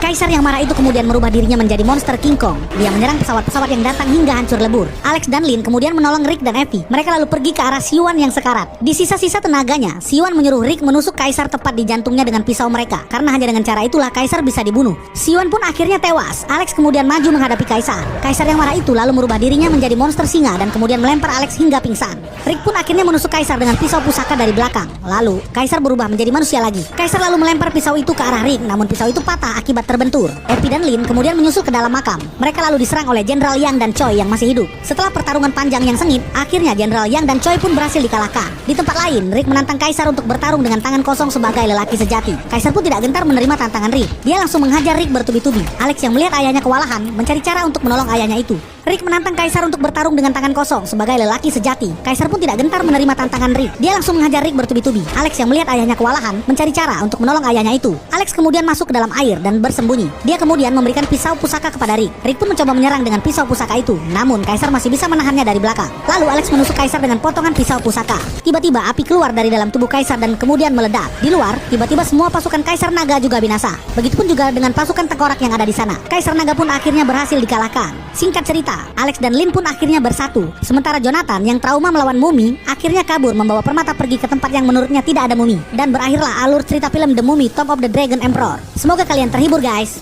Kaisar yang marah itu kemudian merubah dirinya menjadi monster King Kong. Dia menyerang pesawat-pesawat yang datang hingga hancur lebur. Alex dan Lin kemudian menolong Rick dan Effie. Mereka lalu pergi ke arah Siwan yang sekarat. Di sisa-sisa tenaganya, Siwan menyuruh Rick menusuk Kaisar tepat di jantungnya dengan pisau mereka. Karena hanya dengan cara itulah Kaisar bisa dibunuh. Siwan pun akhirnya tewas. Alex kemudian maju menghadapi Kaisar. Kaisar yang marah itu lalu merubah dirinya menjadi monster singa dan kemudian melempar Alex hingga pingsan. Rick pun akhirnya menusuk Kaisar dengan pisau pusaka dari belakang. Lalu, Kaisar berubah menjadi manusia lagi. Kaisar lalu melempar pisau itu ke arah Rick, namun pisau itu patah akibat terbentur. Effie dan Lin kemudian menyusul ke dalam makam. Mereka lalu diserang oleh Jenderal Yang dan Choi yang masih hidup. Setelah pertarungan panjang yang sengit, akhirnya Jenderal Yang dan Choi pun berhasil dikalahkan. Di tempat lain, Rick menantang Kaisar untuk bertarung dengan tangan kosong sebagai lelaki sejati. Kaisar pun tidak gentar menerima tantangan Rick. Dia langsung menghajar Rick bertubi-tubi. Alex yang melihat ayahnya kewalahan, mencari cara untuk menolong ayahnya itu. Rick menantang Kaisar untuk bertarung dengan tangan kosong sebagai lelaki sejati. Kaisar pun tidak gentar menerima tantangan Rick. Dia langsung menghajar Rick bertubi-tubi. Alex yang melihat ayahnya kewalahan, mencari cara untuk menolong ayahnya itu. Alex kemudian masuk ke dalam air dan bersembunyi. Dia kemudian memberikan pisau pusaka kepada Rick. Rick pun mencoba menyerang dengan pisau pusaka itu. Namun Kaisar masih bisa menahannya dari belakang. Lalu Alex menusuk Kaisar dengan potongan pisau pusaka. Tiba-tiba api keluar dari dalam tubuh Kaisar dan kemudian meledak. Di luar, tiba-tiba semua pasukan Kaisar Naga juga binasa. Begitupun juga dengan pasukan tengkorak yang ada di sana. Kaisar Naga pun akhirnya berhasil dikalahkan. Singkat cerita, Alex dan Lin pun akhirnya bersatu. Sementara Jonathan yang trauma melawan mumi akhirnya kabur membawa permata pergi ke tempat yang menurutnya tidak ada mumi. Dan berakhirlah alur cerita film The Mummy Tomb of the Dragon Emperor. Semoga kalian terhibur guys.